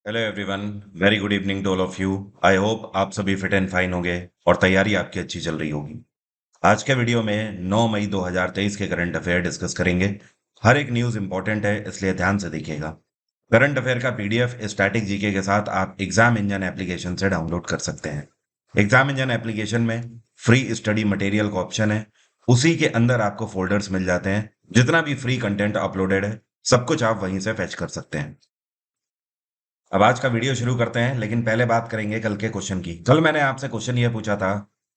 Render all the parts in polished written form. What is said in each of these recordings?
Hello everyone. Very good evening to all of you. I hope आप सभी fit and fine होंगे और तैयारी आपकी अच्छी चल रही होगी। आज के वीडियो में 9 मई 2023 के करंट अफेयर डिस्कस करेंगे। हर एक न्यूज़ इंपॉर्टेंट है, इसलिए ध्यान से देखिएगा। करंट अफेयर का पीडीएफ स्टैटिक जीके के साथ आप एग्जाम इंजन एप्लीकेशन से डाउनलोड कर सकते हैं। एग्जाम इंजन एप्लीकेशन में फ्री स्टडी मटेरियल का ऑप्शन है। उसी के अंदर आपको फोल्डर्स मिल जाते हैं। जितना भी फ्री कंटेंट अपलोडेड है, सब कुछ आप वहीं से फेच कर सकते हैं। अब आज का वीडियो शुरू करते हैं, लेकिन पहले बात करेंगे कल के क्वेश्चन की। कल मैंने आपसे क्वेश्चन ये पूछा था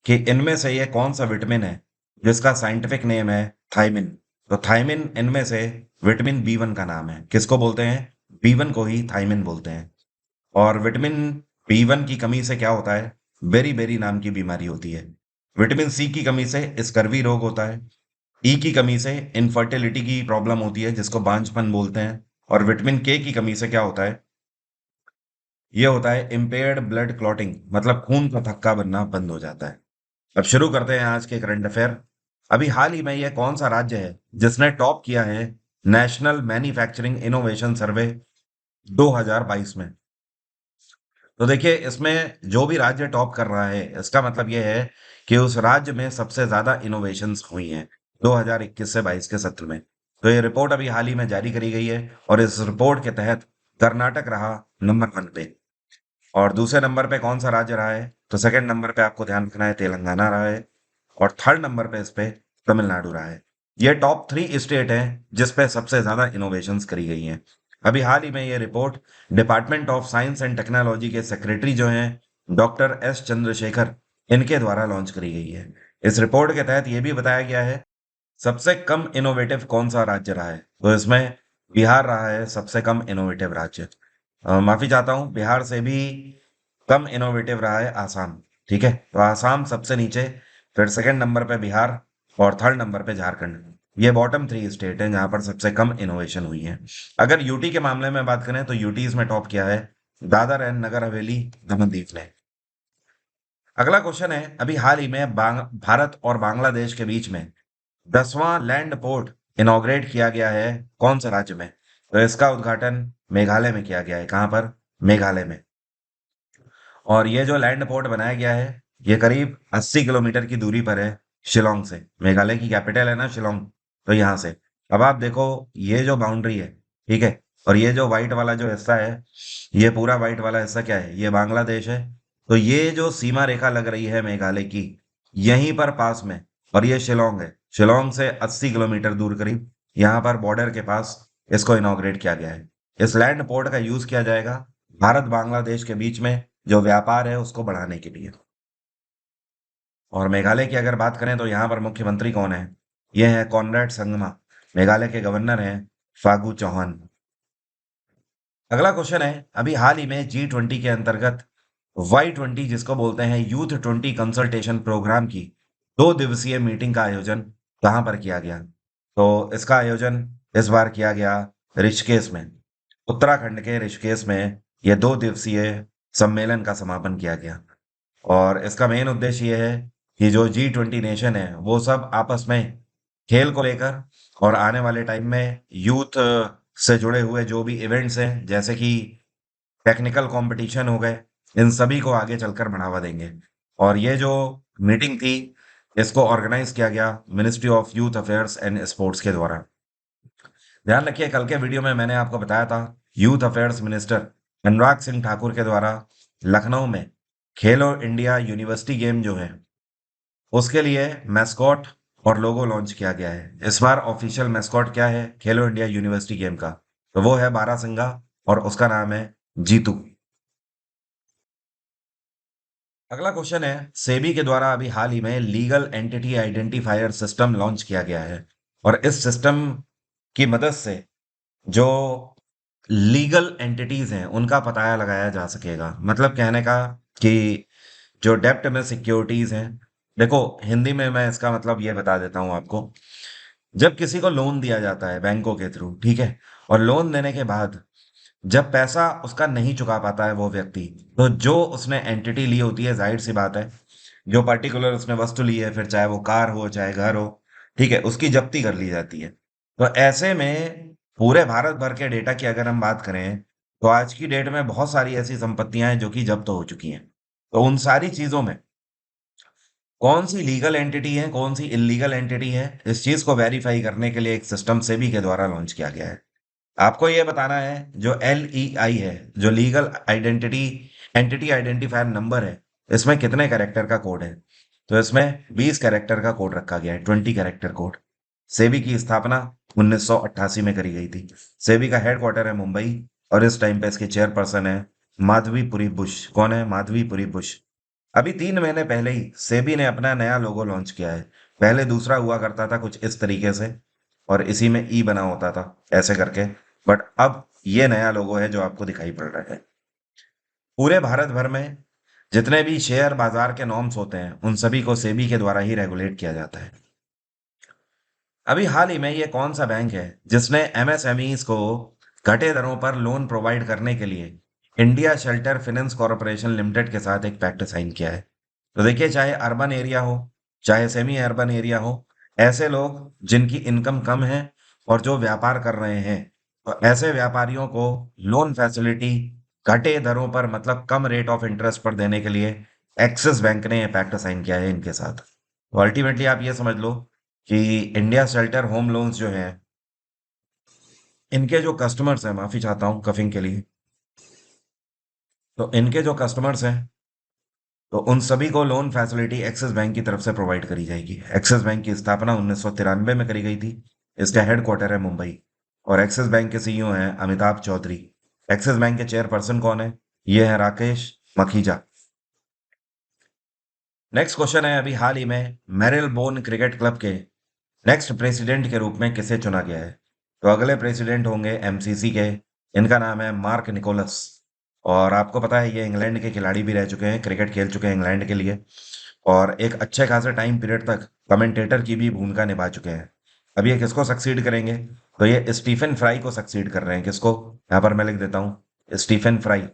कि इनमें से ये कौन सा विटामिन है जिसका साइंटिफिक नेम है थायमिन। तो थायमिन इनमें से विटामिन बी वन का नाम है। किसको बोलते हैं? बी वन को ही थायमिन बोलते हैं। और विटामिन बी वन की कमी से क्या होता है? बेरी बेरी नाम की बीमारी होती है। विटामिन सी की कमी से स्कर्वी रोग होता है। ई की कमी से इनफर्टिलिटी की प्रॉब्लम होती है, जिसको बांझपन बोलते हैं। और विटामिन के की कमी से क्या होता है? ये होता है इम्पेयर्ड ब्लड क्लॉटिंग, मतलब खून का थक्का बनना बंद हो जाता है। अब शुरू करते हैं आज के करंट अफेयर। अभी हाल ही में यह कौन सा राज्य है जिसने टॉप किया है नेशनल मैन्युफैक्चरिंग इनोवेशन सर्वे 2022 में? तो देखिए, इसमें जो भी राज्य टॉप कर रहा है, इसका मतलब यह है कि उस राज्य में सबसे ज्यादा इनोवेशंस हुई हैं 2021 से 22 के सत्र में। तो ये रिपोर्ट अभी हाल ही में जारी करी गई है और इस रिपोर्ट के तहत कर्नाटक रहा नंबर 1 पे। और दूसरे नंबर पे कौन सा राज्य रहा है? तो सेकंड नंबर पे आपको ध्यान रखना है, तेलंगाना रहा है। और थर्ड नंबर पे इस पे तमिलनाडु रहा है। ये टॉप 3 स्टेट हैं जिस पे सबसे ज्यादा इनोवेशंस करी गई हैं। अभी हाल ही में ये report department of science and technology के सेक्रेटरी जो हैं, डॉक्टर एस चंद्रशेखर, इनके द्वारा लॉन्च करी गई है। इस रिपोर्ट के तहत ये भी बताया गया है सबसे कम इनोवेटिव कौन सा राज्य रहा है। तो इसमें बिहार रहा है सबसे कम इनोवेटिव राज्य। माफी चाहता हूँ, बिहार से भी कम इनोवेटिव रहा है आसाम। ठीक है, तो आसाम सबसे नीचे, फिर सेकंड नंबर पे बिहार और थर्ड नंबर पे झारखंड। ये बॉटम 3 स्टेट हैं जहां पर सबसे कम इनोवेशन हुई है। अगर यूटी के मामले में बात करें तो यूटी इसमें टॉप किया है दादर एंड नगर हवेली दमन दीव ने। अगला क्वेश्चन है, अभी हाल ही में भारत और बांग्लादेश के बीच में 10वां लैंड पोर्ट इनॉग्रेट किया गया है कौन से राज्य में? तो इसका उद्घाटन मेघालय में किया गया है। कहां पर? मेघालय में। और ये जो लैंड पोर्ट बनाया गया है, ये करीब 80 किलोमीटर की दूरी पर है शिलोंग से। मेघालय की कैपिटल है ना शिलोंग, तो यहाँ से। अब आप देखो, ये जो बाउंड्री है, ठीक है, और ये जो व्हाइट वाला जो हिस्सा है, ये पूरा व्हाइट वाला हिस्सा क्या है? ये बांग्लादेश है। तो ये जो सीमा रेखा लग रही है मेघालय की, यहीं पर पास में, और ये शिलोंग है। शिलोंग से 80 किलोमीटर दूर करीब, यहाँ पर बॉर्डर के पास इसको इनॉग्रेट किया गया है। इस लैंड पोर्ट का यूज किया जाएगा भारत बांग्लादेश के बीच में जो व्यापार है उसको बढ़ाने के लिए। और मेघालय की अगर बात करें तो यहाँ पर मुख्यमंत्री कौन है? ये है कॉनरेड संगमा। मेघालय के गवर्नर हैं फागू चौहान। अगला क्वेश्चन है, अभी हाल ही में G20 के अंतर्गत Y20, जिसको बोलते हैं यूथ 20 कंसल्टेशन प्रोग्राम की 2 दिवसीय मीटिंग का आयोजन कहाँ पर किया गया? तो इसका आयोजन इस बार किया गया ऋषिकेश में। उत्तराखंड के ऋषिकेश में यह 2 दिवसीय सम्मेलन का समापन किया गया। और इसका मेन उद्देश्य ये है कि जो G20 नेशन है वो सब आपस में खेल को लेकर और आने वाले टाइम में यूथ से जुड़े हुए जो भी इवेंट्स हैं, जैसे कि टेक्निकल कंपटीशन हो गए, इन सभी को आगे चलकर बढ़ावा देंगे। और ये जो मीटिंग थी, इसको ऑर्गेनाइज किया गया ministry of youth affairs and sports के द्वारा। ध्यान रखिए, कल के वीडियो में मैंने आपको बताया था youth affairs minister Anurag Singh Thakur के द्वारा लखनऊ में खेलो इंडिया यूनिवर्सिटी गेम जो है, उसके लिए मैस्कॉट और लोगो लॉन्च किया गया है। इस बार ऑफिशियल मैस्कॉट क्या है खेलो इंडिया यूनिवर्सिटी गेम का? तो वो है बारासिंगा, और उसका नाम है जीतू। अगला क्वेश्चन है, सेबी के द्वारा अभी हाल ही में legal entity identifier system launch किया गया है। और इस सिस्टम की मदद से जो लीगल एंटिटीज हैं उनका पता लगाया जा सकेगा। मतलब कहने का कि जो डेप्ट में सिक्योरिटीज हैं, देखो हिंदी में मैं इसका मतलब ये बता देता हूँ आपको। जब किसी को लोन दिया जाता है बैंकों के थ्रू, ठीक है, और लोन देने के बाद जब पैसा उसका नहीं चुका पाता है वो व्यक्ति, तो जो उसने एंटिटी ली होती है, जाहिर सी बात है, जो पर्टिकुलर उसने वस्तु ली है, फिर चाहे वो कार हो चाहे घर हो, ठीक है, उसकी जब्ती कर ली जाती है। तो ऐसे में पूरे भारत भर के डेटा की अगर हम बात करें, तो आज की डेट में बहुत सारी ऐसी संपत्तियां हैं जो कि जब्त हो चुकी हैं। तो उन सारी चीजों में कौन सी लीगल एंटिटी है, कौन सी इलीगल एंटिटी है, इस चीज को वेरीफाई करने के लिए एक सिस्टम सेबी के द्वारा लॉन्च किया गया है। आपको ये बताना है जो LEI है, जो legal identity entity identifier number है, इसमें कितने कैरेक्टर का कोड है। तो इसमें 20 कैरेक्टर का कोड रखा गया है, 20 कैरेक्टर कोड। सेबी की स्थापना 1988 में करी गई थी। सेबी का हेडक्वार्टर है मुंबई और इस टाइम पे इसके चेयरपर्सन है माधवीपुरी बुश। कौन है? माधवीपुरी बुश। अभी 3 महीने पहले ही सेबी ने अपना नया लोगो लॉन्च किया है। पहले दूसरा हुआ करता था कुछ इस तरीके से और इसी में ई बना होता था ऐसे करके, बट अब ये नया लोगो है जो आपको दिखाई पड़ रहा है। पूरे भारत भर में जितने भी शेयर बाजार के नॉर्म्स होते हैं उन सभी को सेबी के द्वारा ही रेगुलेट किया जाता है। अभी हाल ही में ये कौन सा बैंक है जिसने MSMEs को घटे दरों पर लोन प्रोवाइड करने के लिए India shelter finance corporation limited के साथ एक पैक्ट साइन किया है। तो देखिए, चाहे अर्बन एरिया हो चाहे सेमी अर्बन एरिया हो, ऐसे लोग जिनकी इनकम कम है और जो व्यापार कर रहे हैं, तो ऐसे व्यापारियों को लोन फैसिलिटी घटे दरों पर मतलब कम रेट ऑफ इंटरेस्ट पर देने के लिए एक्सिस बैंक ने यह पैक्ट साइन किया है इनके साथ। तो अल्टीमेटली आप ये समझ लो कि इंडिया शेल्टर होम लोन्स जो हैं, इनके जो कस्टमर्स हैं, माफी चाहता हूँ कफिंग के लिए, तो इनके जो कस्टमर्स हैं, तो उन सभी को लोन फैसिलिटी एक्सिस बैंक की तरफ से प्रोवाइड करी जाएगी। एक्सिस बैंक की स्थापना 1993 में करी गई थी। इसका हेडक्वार्टर है मुंबई और एक्सिस बैंक के CEO हैं अमिताभ चौधरी। एक्सिस बैंक के चेयरपर्सन कौन है? ये है राकेश मखीजा। नेक्स्ट क्वेश्चन है, अभी हाल ही में मेरिल बोन क्रिकेट क्लब के नेक्स्ट प्रेसिडेंट के रूप में किसे चुना गया है? तो अगले प्रेसिडेंट होंगे MCC के। इनका नाम है मार्क निकोलस। और आपको पता है ये इंग्लैंड के खिलाड़ी भी रह चुके हैं, क्रिकेट खेल चुके हैं इंग्लैंड के लिए और एक अच्छे खासे टाइम पीरियड तक कमेंटेटर की भी भूमिका निभा चुके हैं। अब ये किसको सक्सीड करेंगे? तो ये स्टीफन फ्राई को सक्सीड कर रहे हैं। किसको? यहाँ पर मैं लिख देता हूँ, स्टीफन फ्राई।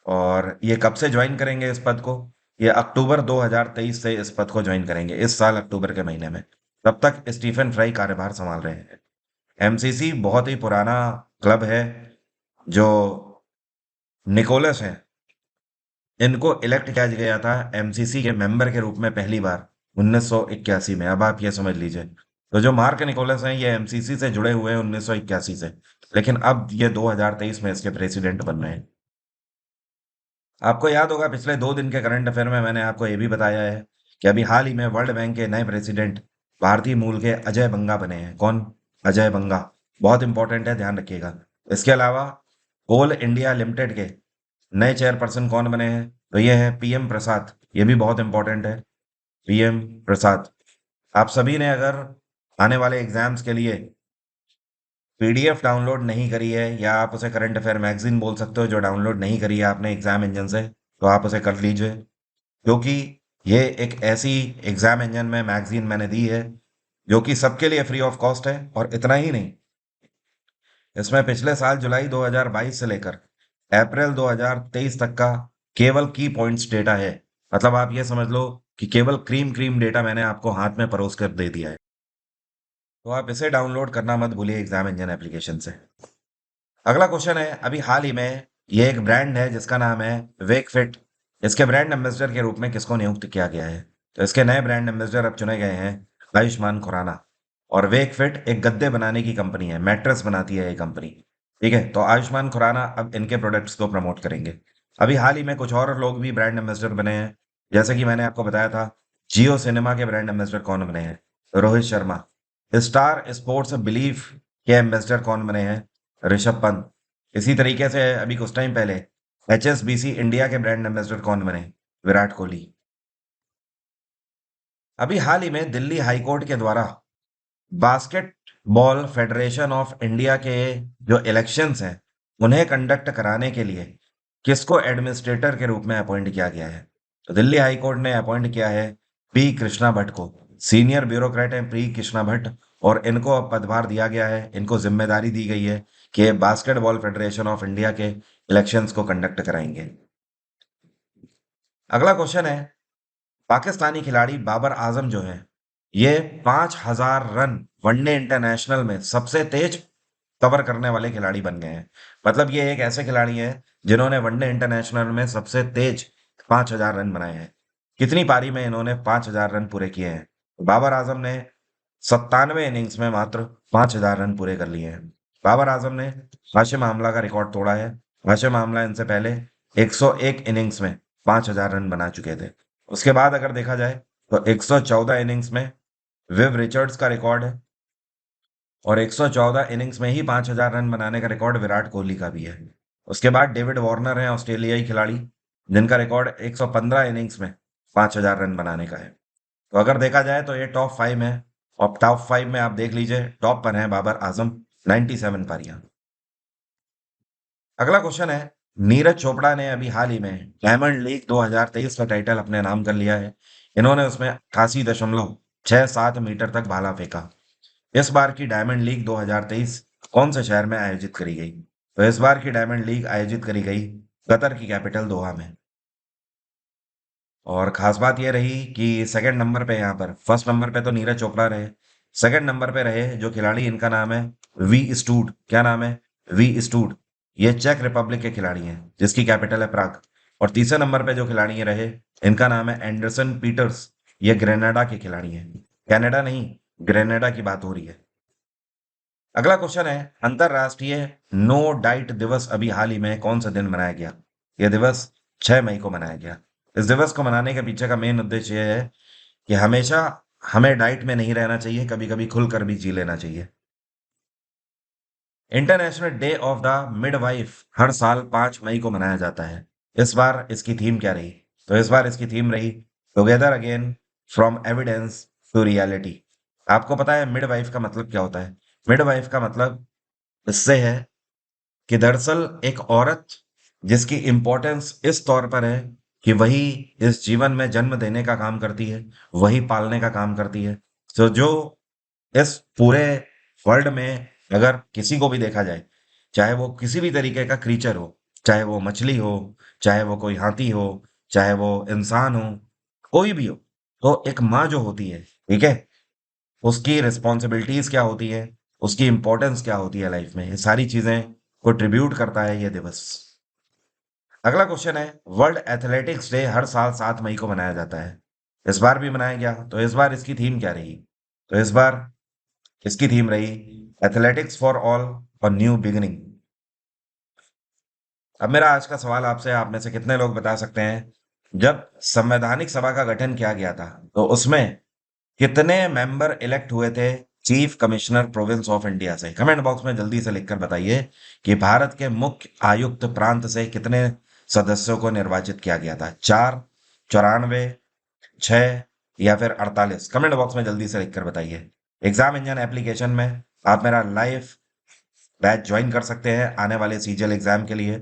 और ये कब से ज्वाइन करेंगे इस पद को? ये अक्टूबर 2023 से इस पद को ज्वाइन करेंगे, इस साल अक्टूबर के महीने में। तब तक स्टीफन फ्राई कार्यभार संभाल रहे हैं। MCC बहुत ही पुराना क्लब है। जो निकोलस है, इनको इलेक्ट किया गया था MCC के मेंबर के रूप में पहली बार 1981 में। अब आप ये समझ लीजिए, तो जो मार्क निकोलस हैं ये MCC से जुड़े हुए हैं 1981 से, लेकिन अब ये 2023 में इसके प्रेसिडेंट बन रहे हैं। आपको याद होगा पिछले 2 दिन के करंट अफेयर में मैंने आपको ये भी बताया है कि अभी हाल ही में वर्ल्ड बैंक के नए प्रेसिडेंट भारतीय मूल के अजय बंगा बने हैं। कौन? अजय बंगा। बहुत इंपॉर्टेंट है, ध्यान रखिएगा। इसके अलावा कोल इंडिया लिमिटेड के नए चेयरपर्सन कौन बने हैं? तो ये है PM प्रसाद। ये भी बहुत इंपॉर्टेंट है, PM प्रसाद। आप सभी ने अगर आने वाले एग्जाम्स के लिए PDF डाउनलोड नहीं करी है, या आप उसे करंट अफेयर मैगजीन बोल सकते हो, जो डाउनलोड नहीं करी है आपने एग्जाम इंजन से, तो आप उसे कर लीजिए। क्योंकि ये एक ऐसी एग्जाम इंजन में मैगजीन मैंने दी है जो कि सबके लिए फ्री ऑफ कॉस्ट है। और इतना ही नहीं, इसमें पिछले साल जुलाई 2022 से लेकर अप्रैल 2023 तक का केवल की पॉइंट्स डेटा है। मतलब आप ये समझ लो कि केवल क्रीम क्रीम डेटा मैंने आपको हाथ में परोस कर दे दिया है। तो आप इसे डाउनलोड करना मत भूलिए एग्जाम इंजन एप्लीकेशन से। अगला क्वेश्चन है, अभी हाल ही में ये एक ब्रांड है जिसका नाम है वेकफिट। इसके ब्रांड एम्बेसडर के रूप में किसको नियुक्त किया गया है? तो इसके नए ब्रांड एम्बेसडर अब चुने गए हैं आयुष्मान खुराना। और वेकफिट एक गद्दे बनाने की कंपनी है, मैट्रेस बनाती है ये कंपनी। ठीक है, तो आयुष्मान खुराना अब इनके प्रोडक्ट्स को प्रमोट करेंगे। अभी हाल ही में कुछ और लोग भी ब्रांड एम्बेसडर बने हैं। जैसे कि मैंने आपको बताया था, जियो सिनेमा के ब्रांड एम्बेसडर कौन बने हैं? Rohit Sharma. Star sports believe के एम्बेसडर कौन बने हैं? ऋषभ पंत। इसी तरीके से अभी कुछ टाइम पहले HSBC इंडिया के ब्रांड एम्बेसडर कौन बने? विराट कोहली। अभी हाल ही में दिल्ली हाईकोर्ट के द्वारा बास्केटबॉल फेडरेशन ऑफ इंडिया के जो इलेक्शंस हैं उन्हें कंडक्ट कराने के लिए किसको एडमिनिस्ट्रेटर के रूप में अपॉइंट किया गया है? तो दिल्ली हाईकोर्ट ने अपॉइंट किया है पी कृष्णा भट्ट को। सीनियर ब्यूरोक्रेट हैं पी कृष्णा भट्ट, और इनको अब पदभार दिया गया है, इनको जिम्मेदारी दी गई है कि ये बास्केटबॉल फेडरेशन ऑफ इंडिया के इलेक्शंस को कंडक्ट कराएंगे। अगला क्वेश्चन है, पाकिस्तानी खिलाड़ी बाबर आजम जो है, ये 5000 रन वनडे इंटरनेशनल में सबसे तेज कवर करने वाले खिलाड़ी बन गए हैं। मतलब ये एक ऐसे खिलाड़ी हैं जिन्होंने वनडे इंटरनेशनल में सबसे तेज 5,000 रन बनाए हैं। कितनी पारी में इन्होंने 5,000 रन पूरे किए हैं? बाबर आजम ने 97 इनिंग्स में मात्र 5,000 रन पूरे कर लिए हैं। बाबर आजम ने हाशिम आमला का रिकॉर्ड तोड़ा है। हाशिम आमला इनसे पहले 101 इनिंग्स में 5,000 रन बना चुके थे। उसके बाद अगर देखा जाए तो 114 इनिंग्स में विव रिचर्ड्स का रिकॉर्ड है, और 114 इनिंग्स में ही 5,000 रन बनाने का रिकॉर्ड विराट कोहली का भी है। उसके बाद डेविड वार्नर हैं, ऑस्ट्रेलियाई खिलाड़ी, जिनका रिकॉर्ड 115 इनिंग्स में 5,000 रन बनाने का है। तो अगर देखा जाए तो ये टॉप 5 है, और टॉप 5 में आप देख लीजिए टॉप पर है बाबर आजम, 97 पारियां। अगला क्वेश्चन है, नीरज चोपड़ा ने अभी हाल ही में डायमंड लीग 2023 का टाइटल अपने नाम कर लिया है। इन्होंने उसमें 88.67 मीटर तक भाला फेंका। इस बार की डायमंड लीग 2023 कौन से शहर में आयोजित करी गई? तो इस बार की डायमंड लीग आयोजित करी गई कतर की कैपिटल दोहा में। और खास बात यह रही कि सेकंड नंबर पे, यहाँ पर फर्स्ट नंबर पे तो नीरज चोपड़ा रहे, सेकंड नंबर पे रहे जो खिलाड़ी, इनका नाम है वी स्टूड। क्या नाम है? वी स्टूड। ये चेक रिपब्लिक के खिलाड़ी हैं जिसकी कैपिटल है प्राग। और तीसरे नंबर पे जो खिलाड़ी रहे, इनका नाम है एंडरसन पीटर्स। ये ग्रेनाडा के खिलाड़ी हैं, कनाडा नहीं, ग्रेनाडा की बात हो रही है। अगला क्वेश्चन है, अंतरराष्ट्रीय नो डाइट दिवस अभी हाल ही में कौन सा दिन मनाया गया? यह दिवस 6 मई को मनाया गया। इस दिवस को मनाने के पीछे का मेन उद्देश्य यह है कि हमेशा हमें डाइट में नहीं रहना चाहिए, कभी कभी खुलकर भी जी लेना चाहिए। International day of the midwife हर साल 5 मई को मनाया जाता है। इस बार इसकी थीम क्या रही? तो इस बार इसकी थीम रही together again, from evidence to reality. आपको पता है मिडवाइफ का मतलब क्या होता है? मिडवाइफ का मतलब इससे है कि दरअसल एक औरत जिसकी इम्पोर्टेंस इस तौर पर है कि वही इस जीवन में जन्म देने का काम करती है, वही पालने का काम करती है। तो जो इस पूरे वर्ल्ड में अगर किसी को भी देखा जाए, चाहे वो किसी भी तरीके का क्रीचर हो, चाहे वो मछली हो, चाहे वो कोई हाथी हो, चाहे वो इंसान हो, कोई भी हो, तो एक माँ जो होती है, ठीक है, उसकी रिस्पॉन्सिबिलिटीज क्या होती है, उसकी इंपॉर्टेंस क्या होती है लाइफ में, ये सारी चीजें को ट्रिब्यूट करता है ये दिवस। अगला क्वेश्चन है, वर्ल्ड एथलेटिक्स डे हर साल 7 मई को मनाया जाता है। इस बार भी मनाया गया, तो इस बार इसकी थीम क्या रही? तो इस बार इसकी थीम रही एथलेटिक्स फॉर ऑल और न्यू बिगिनिंग। अब मेरा आज का सवाल आपसे, आप में से कितने लोग बता सकते हैं जब संवैधानिक सभा का गठन किया गया था तो उसमें कितने मेंबर इलेक्ट हुए थे chief commissioner province of India से? कमेंट बॉक्स में जल्दी से लिखकर बताइए कि भारत के मुख्य आयुक्त प्रांत से कितने सदस्यों को निर्वाचित किया गया था? 4, 94, 6 या फिर 48? कमेंट बॉक्स में जल्दी से लिखकर बताइए। एग्जाम इंजन एप्लीकेशन में आप मेरा लाइव बैच ज्वाइन कर सकते हैं आने वाले सीजीएल एग्जाम के लिए।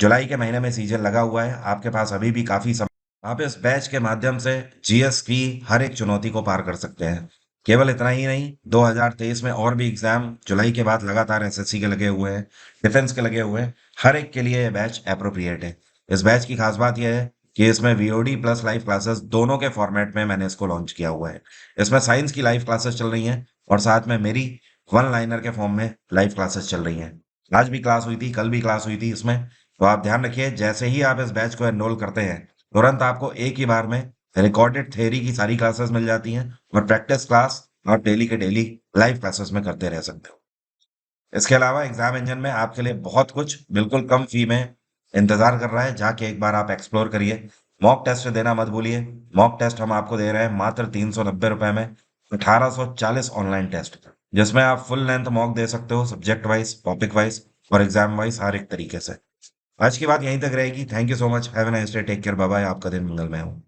जुलाई के महीने में सीजन लगा हुआ है, आपके पास अभी भी काफी समय। आप इस बैच के माध्यम से जीएस की हर एक चुनौती को पार कर सकते हैं। केवल इतना ही नहीं, 2023 में और भी एग्जाम जुलाई के बाद लगातार एसएससी के लगे हुए हैं, डिफेंस के लगे हुए हैं। हर एक के लिए ये बैच अप्रोप्रिएट है। इस बैच की खास बात यह है कि इसमें वीओडी प्लस लाइव क्लासेस दोनों के फॉर्मेट में मैंने इसको लॉन्च किया हुआ है। इसमें साइंस की लाइव क्लासेस चल रही हैं और साथ में मेरी वन लाइनर के फॉर्म में लाइव क्लासेस चल रही हैं। आज भी क्लास हुई थी, कल भी क्लास हुई थी इसमें। तो आप ध्यान रखिए, जैसे ही आप इस बैच को एनरोल करते हैं, तुरंत आपको एक ही बार में रिकॉर्डेड थ्योरी की सारी क्लासेस मिल जाती हैं, और प्रैक्टिस क्लास आप डेली के डेली लाइव क्लासेस में करते रह सकते हो। इसके अलावा एग्जाम इंजन में आपके लिए बहुत कुछ बिल्कुल कम फी में इंतजार कर रहा है, जाके एक बार आप एक्सप्लोर करिए। मॉक टेस्ट देना मत भूलिए। मॉक टेस्ट हम आपको दे रहे हैं मात्र 390 रुपए में, 1840 ऑनलाइन टेस्ट, जिसमें आप फुल लेंथ मॉक दे सकते हो, सब्जेक्ट वाइज, टॉपिक वाइज और एग्जाम वाइज, हर एक तरीके से। आज की बात यहीं तक रहेगी। Thank you so much, have a nice day, take care, bye bye, आपका दिन मंगलमय हो।